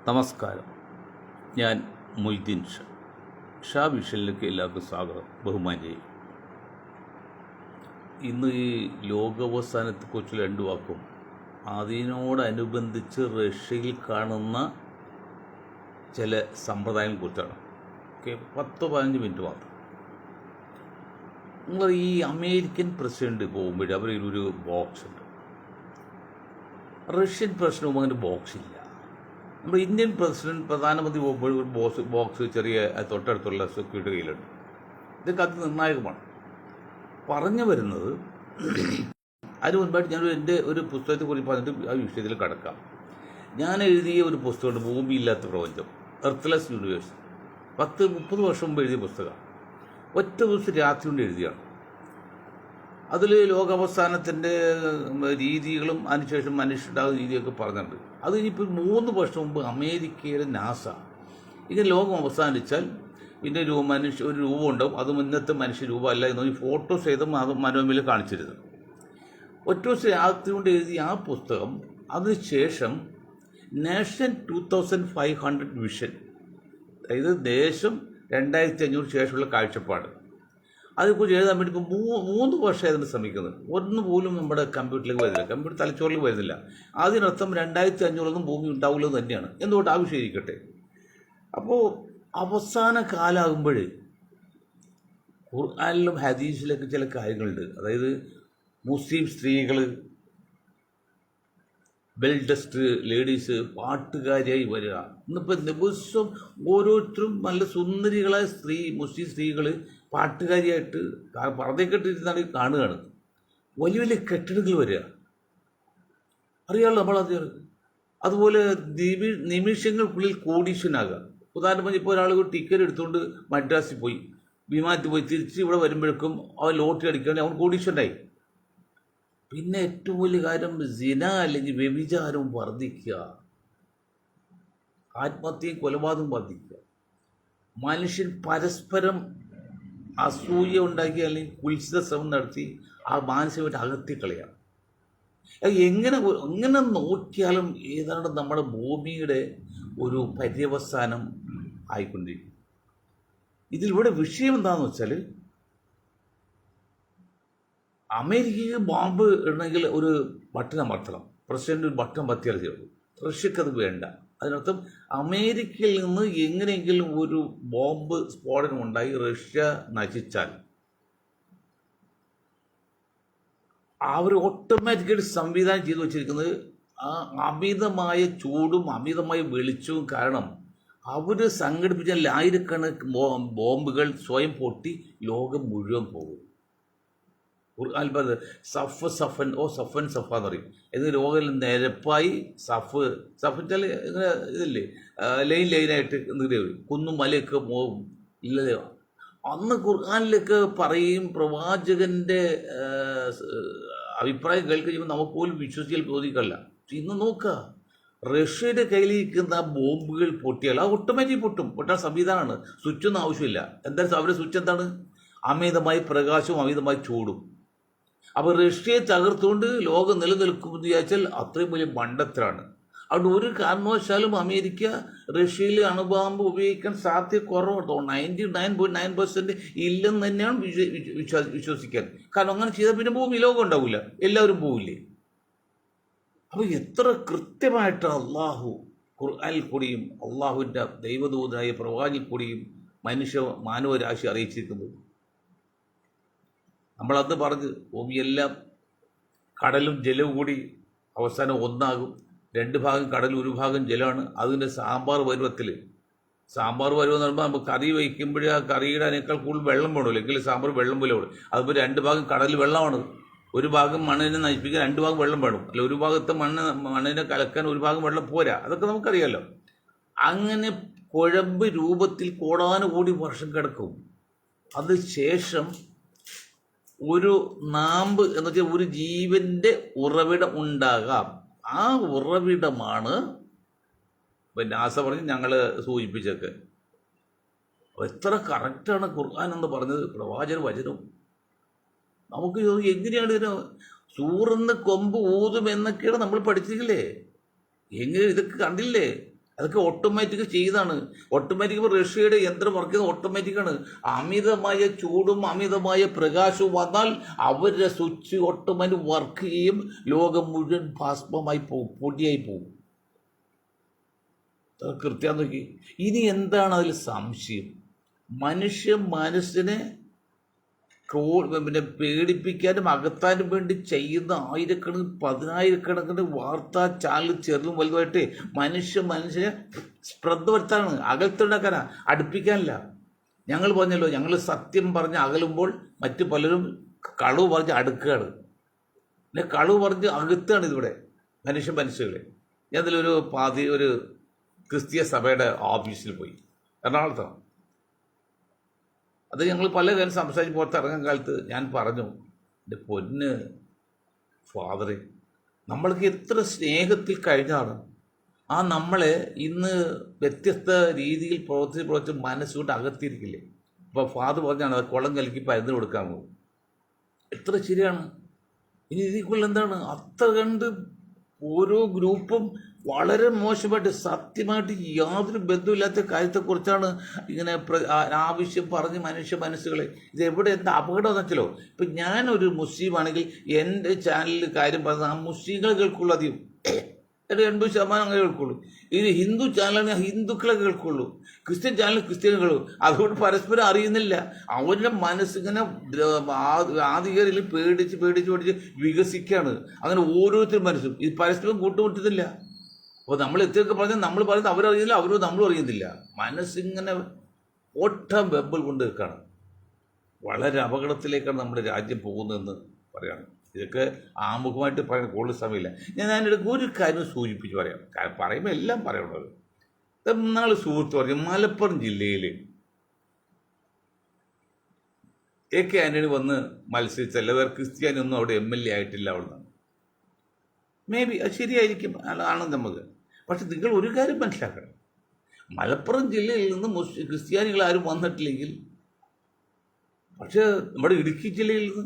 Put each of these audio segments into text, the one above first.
നമസ്കാരം. ഞാൻ മൊയ്തീൻ ഷാ വിഷനിലേക്ക് എല്ലാവർക്കും സ്വാഗതം. ബഹുമാന്യരെ, ഇന്ന് ഈ ലോകാവസാനത്തെക്കുറിച്ച് രണ്ട് വാക്കും അതിനോടനുബന്ധിച്ച് റഷ്യയിൽ കാണുന്ന ചില സമ്പ്രദായങ്ങളെക്കുറിച്ചാണ്. 10-15 മിനിറ്റ് മാത്രം. നിങ്ങൾ ഈ അമേരിക്കൻ പ്രസിഡന്റ് പോകുമ്പോൾ അവരൊരു ബോക്സ് ഉണ്ട്. റഷ്യൻ പ്രസിഡന്റ് അങ്ങനെ ബോക്സ് ഇല്ല. നമ്മുടെ ഇന്ത്യൻ പ്രധാനമന്ത്രി പോകുമ്പോൾ ഒരു ബോക്സ് ചെറിയ തൊട്ടടുത്തുള്ള സെക്യൂരിറ്റി കയ്യിലുണ്ട്. ഇതൊക്കെ അതിനിർണായകമാണ്. പറഞ്ഞു വരുന്നത് അതിന് മുൻപായിട്ട് ഞാൻ എൻ്റെ ഒരു പുസ്തകത്തെക്കുറിച്ച് പറഞ്ഞിട്ട് ആ വിഷയത്തിൽ കടക്കാം. ഞാൻ എഴുതിയ ഒരു പുസ്തകമുണ്ട്, ഭൂമിയില്ലാത്ത പ്രപഞ്ചം, എർത്ത്ലെസ് യൂണിവേഴ്സ്. 10-30 വർഷം മുമ്പ് എഴുതിയ പുസ്തകമാണ്. ഒറ്റ ദിവസം രാത്രി കൊണ്ട് എഴുതിയാണ്. അതിൽ ലോകാവസാനത്തിൻ്റെ രീതികളും അതിനുശേഷം മനുഷ്യരുണ്ടാകുന്ന രീതിയൊക്കെ പറഞ്ഞിട്ടുണ്ട്. അത് ഇനിയിപ്പോൾ 3 വർഷം മുമ്പ് അമേരിക്കയിലെ നാസ ഇങ്ങനെ ലോകം അവസാനിച്ചാൽ പിന്നെ ഒരു രൂപം ഉണ്ടാവും, അത് ഇന്നത്തെ മനുഷ്യ രൂപമല്ല എന്ന് ഫോട്ടോസ് ചെയ്ത് മനോരമയിൽ കാണിച്ചിരുന്നു. ഒറ്റ ദിവസം രാത്രി കൊണ്ട് എഴുതിയ ആ പുസ്തകം അതിനുശേഷം നേഷൻ 2500 വിഷൻ, അതായത് ദേശം 2500 ശേഷമുള്ള കാഴ്ചപ്പാട്, അതേക്കുറിച്ച് എഴുതാൻ വേണ്ടി ഇപ്പോൾ 3 വർഷം അതിന് ശ്രമിക്കുന്നത്. ഒന്നും പോലും നമ്മുടെ കമ്പ്യൂട്ടറിലേക്ക് വരുന്നില്ല, കമ്പ്യൂട്ടർ തലച്ചോറിലേക്ക് വരുന്നില്ല. അതിനർത്ഥം 2500 ഭൂമി ഉണ്ടാവില്ല തന്നെയാണ്. എന്തുകൊണ്ട് ആ വിഷയം ഇരിക്കട്ടെ. അപ്പോൾ അവസാന കാലമാകുമ്പോൾ ഖുർആനിലും ഹദീസിലൊക്കെ ചില കാര്യങ്ങളുണ്ട്. അതായത് മുസ്ലിം സ്ത്രീകൾ, വെൽഡസ്റ്റ് ലേഡീസ് പാട്ടുകാരിയായി വരിക. ഇന്നിപ്പോൾ ദിവസം ഓരോരുത്തരും നല്ല സുന്ദരികളായ മുസ്ലിം സ്ത്രീകൾ പാട്ടുകാരിയായിട്ട് പർദ്ദയൊക്കെ ഇട്ടിരുന്നാണ് കാണുകയാണ്. വലിയ വലിയ കെട്ടിടങ്ങൾ വരിക, അറിയാമല്ലോ നമ്മളത്. അതുപോലെ നിമിഷങ്ങൾക്കുള്ളിൽ കോടീശ്വരനാകുക. ഉദാഹരണം, ഇപ്പോൾ ഒരാൾ ഒരു ടിക്കറ്റ് എടുത്തുകൊണ്ട് മദ്രാസിൽ പോയി, വിമാനത്തിൽ പോയി, തിരിച്ച് ഇവിടെ വരുമ്പോഴേക്കും അവൻ ലോട്ടറി അടിക്കുകയാണെങ്കിൽ അവൻ കോടീശ്വരനായി. പിന്നെ ഏറ്റവും വലിയ കാര്യം സിന അല്ലെങ്കിൽ വ്യഭിചാരവും വർദ്ധിക്കുക, ആത്മഹത്യയും കൊലപാതകവും വർദ്ധിക്കുക, മനുഷ്യൻ പരസ്പരം അസൂയ ഉണ്ടാക്കി അല്ലെങ്കിൽ കുൽസിത ശ്രമം നടത്തി ആ മാനസികമായിട്ട് അകത്തിക്കളയാം. എങ്ങനെ നോക്കിയാലും ഏതാണ്ട് നമ്മുടെ ഭൂമിയുടെ ഒരു പര്യവസാനം ആയിക്കൊണ്ടിരിക്കും. ഇതിലൂടെ വിഷയം എന്താണെന്ന് വെച്ചാൽ, അമേരിക്കയ്ക്ക് ബോംബ് ഇടണമെങ്കിൽ ഒരു ബട്ടൺ അമർത്തണം. പ്രസിഡന്റ് ഒരു ബട്ടൺ പറ്റിയാൽ ചെയ്യുള്ളൂ. റഷ്യക്കത് വേണ്ട. അതിനർത്ഥം അമേരിക്കയിൽ നിന്ന് എങ്ങനെയെങ്കിലും ഒരു ബോംബ് സ്ഫോടനം ഉണ്ടായി റഷ്യ നശിച്ചാൽ അവർ ഓട്ടോമാറ്റിക്കായിട്ട് സംവിധാനം ചെയ്തു വച്ചിരിക്കുന്നത് ആ അമിതമായ ചൂടും അമിതമായ വെളിച്ചവും കാരണം അവർ സംഘടിപ്പിച്ച ആയിരക്കണക്കിന് ബോംബുകൾ സ്വയം പൊട്ടി ലോകം മുഴുവൻ പോകും. അത്ഭുത സഫൻ എന്ന് പറയും. എന്ന് ലോകം നിരപ്പായി സഫ് വെച്ചാൽ ഇങ്ങനെ ഇതില്ലേ, ലൈനായിട്ട് നിറയെ വരും. കുന്നും മലയൊക്കെ പോകും. ഇല്ലല്ലോ, അന്ന് ഖുർആനിലൊക്കെ പറയും, പ്രവാചകന്റെ അഭിപ്രായം കേൾക്കുമ്പോൾ നമുക്ക് പോലും വിശ്വസിക്കാൻ തോന്നിക്കല്ല. ഇന്ന് നോക്കുക, റഷ്യയുടെ കയ്യിലിരിക്കുന്ന ബോംബുകൾ പൊട്ടിയാൽ അത് ഓട്ടോമാറ്റിക് പൊട്ടാൻ സംവിധാനമാണ്. സ്വിച്ചൊന്നും ആവശ്യമില്ല. എന്തായാലും അവരുടെ സ്വിച്ച് എന്താണ്? അമിതമായി പ്രകാശവും അമിതമായി ചൂടും. അപ്പോൾ റഷ്യയെ തകർത്തുകൊണ്ട് ലോകം നിലനിൽക്കുമെന്ന് വിചാരിച്ചാൽ അത്രയും വലിയ മണ്ടത്തരാണ്. അതുകൊണ്ട് ഒരു കാരണവശാലും അമേരിക്ക റഷ്യയിൽ അണുബോംബ് ഉപയോഗിക്കാൻ സാധ്യത കുറവാണ്. 99.9% ഇല്ലെന്ന് തന്നെയാണ് വിശ്വസിക്കാൻ. കാരണം അങ്ങനെ ചെയ്താൽ പിന്നെ ഭൂമി ലോകം ഉണ്ടാവില്ല, എല്ലാവരും പോവില്ലേ. അപ്പോൾ എത്ര കൃത്യമായിട്ട് അള്ളാഹു ഖുർആനിൽ കൂടിയും അള്ളാഹുവിൻ്റെ ദൈവദൂതനായ പ്രവാചകനിൽ കൂടിയും മാനവരാശി അറിയിച്ചിരിക്കുന്നത്. നമ്മളന്ന് പറഞ്ഞ് ഭൂമിയെല്ലാം കടലും ജലവും കൂടി അവസാനം ഒന്നാകും. 2 ഭാഗം കടൽ, 1 ഭാഗം ജലമാണ്. അതിൻ്റെ സാമ്പാർ പരുവത്തിൽ, സാമ്പാർ പരുവം എന്ന് പറയുമ്പോൾ നമുക്ക് കറി വയ്ക്കുമ്പോഴേ ആ കറിയുടെ അതിനേക്കാൾ കൂടുതൽ വെള്ളം വേണമല്ലോ, എങ്കിൽ സാമ്പാർ വെള്ളം പോലെ വേണം. അതുപോലെ 2 ഭാഗം കടൽ വെള്ളമാണ്. 1 ഭാഗം മണ്ണിനെ നശിപ്പിക്കാൻ 2 ഭാഗം വെള്ളം വേണം. അല്ല, 1 ഭാഗത്തെ മണ്ണിനെ കലക്കാൻ 1 ഭാഗം വെള്ളം പോരാ. അതൊക്കെ നമുക്കറിയാമല്ലോ. അങ്ങനെ കുഴമ്പ് രൂപത്തിൽ കോടാനുകോടി വർഷം കിടക്കും. അത് ശേഷം ഒരു നാമ്പ് എന്ന് വെച്ചാൽ ഒരു ജീവന്റെ ഉറവിടം ഉണ്ടാകാം. ആ ഉറവിടമാണ് നാസ പറഞ്ഞ് ഞങ്ങൾ സൂചിപ്പിച്ചൊക്കെ. എത്ര കറക്റ്റാണ് ഖുർആൻ എന്ന് പറഞ്ഞത്, പ്രവാചക വചനവും. നമുക്ക് എങ്ങനെയാണ് ഇതിന് സൂറന്ന് കൊമ്പ് ഊതും എന്നൊക്കെയാണ് നമ്മൾ പഠിച്ചിട്ടില്ലേ? എങ്ങനെ ഇതൊക്കെ കണ്ടില്ലേ? അതൊക്കെ ഓട്ടോമാറ്റിക് ചെയ്താണ്. ഓട്ടോമാറ്റിക് ഇപ്പോൾ റഷ്യയുടെ യന്ത്രം വർക്ക് ചെയ്യുന്നത് ഓട്ടോമാറ്റിക്കാണ്. അമിതമായ ചൂടും അമിതമായ പ്രകാശവും വന്നാൽ അവരുടെ സ്വിച്ച് ഓട്ടോമാറ്റിക് വർക്ക് ചെയ്യും. ലോകം മുഴുവൻ ഭസ്മമായി പോകും, പൊടിയായി പോകും. കൃത്യം നോക്കി. ഇനി എന്താണ് അതിൽ സംശയം? മനുഷ്യ മനസ്സിനെ പിന്നെ പേടിപ്പിക്കാനും അകത്താനും വേണ്ടി ചെയ്യുന്ന ആയിരക്കണക്കിന് പതിനായിരക്കണക്കിന് വാർത്താ ചാനൽ ചെറുതും വലുതുമായിട്ട് മനുഷ്യനെ ശ്രദ്ധ വരുത്താനാണ്, അകത്തുണ്ടാക്കാനാ, അടുപ്പിക്കാനല്ല. ഞങ്ങൾ പറഞ്ഞല്ലോ, ഞങ്ങൾ സത്യം പറഞ്ഞ് അകലുമ്പോൾ മറ്റു പലരും കളവ് പറഞ്ഞ് അടുക്കുകയാണ്, പിന്നെ കളവ് പറഞ്ഞ് അകത്താണ് ഇതിവിടെ മനസ്സുകളെ. ഞാൻ ഇതിലൊരു ഒരു ക്രിസ്തീയ സഭയുടെ ഓഫീസിൽ പോയി, എറണാകുളത്താണ്. അത് ഞങ്ങൾ പല കാര്യം സംസാരിച്ച് പുറത്തിറങ്ങാൻ കാലത്ത് ഞാൻ പറഞ്ഞു, എൻ്റെ പൊന്ന് ഫാദറെ, നമ്മൾക്ക് എത്ര സ്നേഹത്തിൽ കഴിഞ്ഞാണ് നമ്മളെ ഇന്ന് വ്യത്യസ്ത രീതിയിൽ പ്രവർത്തിച്ച് മനസ്സുകൊണ്ട് അകത്തിയിരിക്കില്ലേ. അപ്പോൾ ഫാദർ പറഞ്ഞാണ് അത് കുളം കലക്കി പരുന്ന് കൊടുക്കാൻ പോകും. എത്ര ശരിയാണ്. ഇനി ഇതിക്കുള്ള എന്താണ്? അത്ര കണ്ട് ഓരോ ഗ്രൂപ്പും വളരെ മോശമായിട്ട് സത്യമായിട്ട് യാതൊരു ബന്ധമില്ലാത്ത കാര്യത്തെക്കുറിച്ചാണ് ഇങ്ങനെ ആവശ്യം പറഞ്ഞ് മനസ്സുകളെ. ഇതെവിടെ എന്താ അപകടം എന്ന് വെച്ചല്ലോ. ഇപ്പം ഞാനൊരു മുസ്ലിം ആണെങ്കിൽ എൻ്റെ ചാനലിൽ കാര്യം പറഞ്ഞാൽ ആ മുസ്ലിങ്ങളെ കേൾക്കുള്ളൂ, അധികം ഒരു 80% അങ്ങനെ കേൾക്കുള്ളൂ. ഇത് ഹിന്ദു ചാനലാണെങ്കിൽ ഹിന്ദുക്കളെ കേൾക്കുള്ളൂ, ക്രിസ്ത്യൻ ചാനൽ ക്രിസ്ത്യനുകളും. അതുകൊണ്ട് പരസ്പരം അറിയുന്നില്ല. അവരുടെ മനസ്സിങ്ങനെ ആധികാരികൾ പേടിച്ച് വികസിക്കുകയാണ്. അങ്ങനെ ഓരോരുത്തരും മനസ്സും ഇത് പരസ്പരം കൂട്ടുമുട്ടുന്നില്ല. അപ്പോൾ നമ്മൾ എത്രയൊക്കെ പറഞ്ഞാൽ നമ്മൾ പറയുന്നത് അവരറിയുന്നില്ല, അവരും നമ്മളും അറിയുന്നില്ല. മനസ്സിങ്ങനെ ഓട്ടം വെമ്പൽ കൊണ്ട് നിൽക്കുകയാണ്. വളരെ അപകടത്തിലേക്കാണ് നമ്മുടെ രാജ്യം പോകുന്നതെന്ന് പറയാണ്. ഇതൊക്കെ ആമുഖമായിട്ട് പറയാൻ കൂടുതൽ സമയമില്ല. ഞാനിടയ്ക്ക് ഒരു കാര്യം സൂചിപ്പിച്ച് പറയാം, പറയുമ്പോൾ എല്ലാം പറയണത്. നാളെ സുഹൃത്ത് പറഞ്ഞു, മലപ്പുറം ജില്ലയിൽ AK ആൻ്റണി വന്ന് മത്സരിച്ചല്ല, വേറെ ക്രിസ്ത്യാനിയൊന്നും അവിടെ MLA ആയിട്ടില്ല അവിടെ നിന്ന്. മേ ബി അത് ശരിയായിരിക്കും, ആണ് നമുക്ക്. പക്ഷെ നിങ്ങൾ ഒരു കാര്യം മനസ്സിലാക്കണം, മലപ്പുറം ജില്ലയിൽ നിന്ന് ക്രിസ്ത്യാനികൾ ആരും വന്നിട്ടില്ലെങ്കിൽ, പക്ഷെ നമ്മുടെ ഇടുക്കി ജില്ലയിൽ നിന്ന്,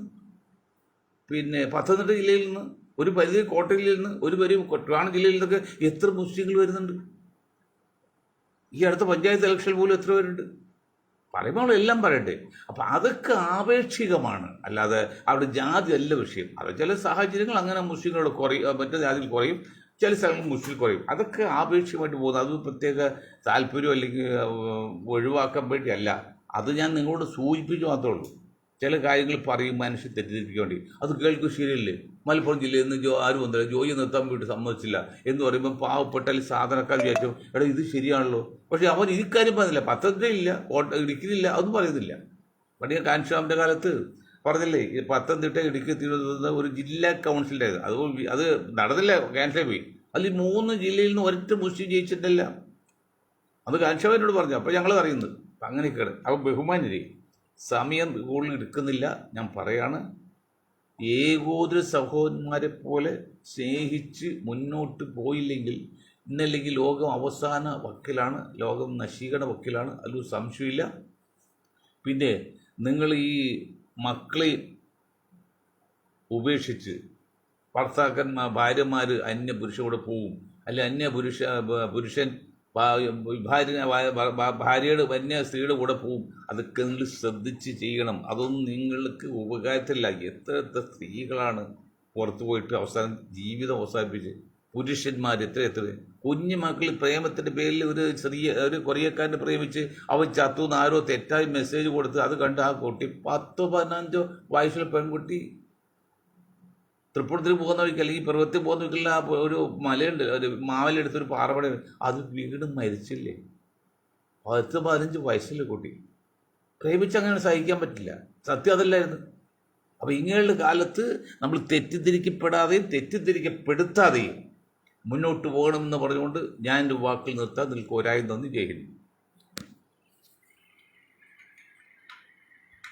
പിന്നെ പത്തനംതിട്ട ജില്ലയിൽ നിന്ന്, ഒരു പരിധി കോട്ടയം ജില്ലയിൽ നിന്ന്, ഒരു പരിധി ട്രിവാൻഡ്രം ജില്ലയിൽ നിന്നൊക്കെ എത്ര മുസ്ലിങ്ങൾ വരുന്നുണ്ട്. ഈ അടുത്ത പഞ്ചായത്ത് ഇലക്ഷൻ പോലും എത്ര പേരുണ്ട്. പറയുമ്പോൾ എല്ലാം പറയട്ടെ. അപ്പം അതൊക്കെ ആപേക്ഷികമാണ്, അല്ലാതെ അവിടെ ജാതി അല്ല വിഷയം. അത് ചില സാഹചര്യങ്ങൾ അങ്ങനെ മുസ്ലിങ്ങളോട് കുറയും, മറ്റു ജാതിയിൽ കുറയും, ചില സ്ഥലങ്ങളിൽ മുസ്ലിം കുറയും. അതൊക്കെ ആപേക്ഷികമായിട്ട് പോകുന്നത്. അത് പ്രത്യേക താല്പര്യം അല്ലെങ്കിൽ ഒഴിവാക്കാൻ വേണ്ടിയല്ല. അത് ഞാൻ നിങ്ങളോട് സൂചിപ്പിച്ചു മാത്രമേ ഉള്ളൂ. ചില കാര്യങ്ങൾ പറയും മനുഷ്യൻ തെറ്റിദ്ധരിപ്പിക്കാൻ വേണ്ടി. അത് കേൾക്കും ശരിയല്ലേ. മലപ്പുറം ജില്ലയിൽ നിന്ന് ആരും വന്നില്ല, ജോലി നിർത്താൻ വേണ്ടി സമ്മതിച്ചില്ല എന്ന് പറയുമ്പോൾ പാവപ്പെട്ടാൽ സാധനക്കാർ വിചാരിച്ചു എടാ ഇത് ശരിയാണല്ലോ. പക്ഷെ അവൻ ഇക്കാര്യം പറഞ്ഞില്ല, പത്തനംതിട്ടയില്ല, ഇടുക്കിയിലില്ല, അതൊന്നും പറയുന്നില്ല. പണ്ടിയ കാൻഷാമിൻ്റെ കാലത്ത് പറഞ്ഞില്ലേ, ഈ പത്തനംതിട്ട ഇടുക്കി തിരുവനന്തപുരത്ത് ഒരു ജില്ലാ കൗൺസിലായിരുന്നു. അത് നടന്നില്ല, ക്യാൻസൽ പോയി. അതിൽ 3 ജില്ലയിൽ നിന്ന് ഒരൊറ്റ മുസ്ലിം ജയിച്ചിട്ടില്ല. അത് കാൻഷാമിനോട് പറഞ്ഞു. അപ്പോൾ ഞങ്ങൾ അറിയുന്നത് അങ്ങനെയൊക്കെയാണ്. അപ്പോൾ ബഹുമാനരെ, സമയം കൂടുതൽ എടുക്കുന്നില്ല, ഞാൻ പറയാണ്. ഏകോദര സഹോദരന്മാരെ പോലെ സ്നേഹിച്ച് മുന്നോട്ട് പോയില്ലെങ്കിൽ ഇന്നല്ലെങ്കിൽ ലോകം അവസാന വക്കിലാണ്, ലോകം നശീകരണ വക്കിലാണ്, അതിലൊരു സംശയമില്ല. പിന്നെ നിങ്ങൾ ഈ മക്കളെ ഉപേക്ഷിച്ച് ഭാര്യമാർ അന്യ പുരുഷനോട് പോവും, അല്ലെ അന്യ പുരുഷൻ ഭാര്യയുടെ അന്യ സ്ത്രീയുടെ കൂടെ പോവും. അതൊക്കെ നിങ്ങൾ ശ്രദ്ധിച്ച് ചെയ്യണം. അതൊന്നും നിങ്ങൾക്ക് ഉപകാരത്തില്ല. എത്ര സ്ത്രീകളാണ് പുറത്തു പോയിട്ട് അവസാനം ജീവിതം അവസാനിപ്പിച്ച്, പുരുഷന്മാർ എത്ര കുഞ്ഞു മക്കൾ പ്രേമത്തിൻ്റെ പേരിൽ ഒരു കൊറിയക്കാരനെ പ്രേമിച്ച് അവൻ ചത്തുന്ന് ആരോ തെറ്റായി മെസ്സേജ് കൊടുത്ത് അത് കണ്ട് ആ കുട്ടി 10-15 വയസ്സുള്ള പെൺകുട്ടി തൃപ്പൂണിത്തിന് പോകുന്ന വഴിക്ക് അല്ലെങ്കിൽ പർവ്വത്തിൽ പോകുന്ന വഴിക്കുള്ള ഒരു മലയുണ്ട്, ഒരു മാവിലെടുത്തൊരു പാറപട, അത് വീട് മരിച്ചില്ലേ. 10-15 വയസ്സുള്ള കുട്ടി പ്രേമിച്ച് അങ്ങനെ സഹിക്കാൻ പറ്റില്ല. സത്യം അതല്ലായിരുന്നു. അപ്പോൾ ഇങ്ങനെയുള്ള കാലത്ത് നമ്മൾ തെറ്റിദ്ധരിക്കപ്പെടാതെയും തെറ്റിദ്ധരിക്കപ്പെടുത്താതെയും മുന്നോട്ട് പോകണമെന്ന് പറഞ്ഞുകൊണ്ട് ഞാൻ എൻ്റെ വാക്കിൽ നിർത്താൻ നിങ്ങൾക്ക് ഒരായും നന്ദി. ജയ് ഹിന്ദ്.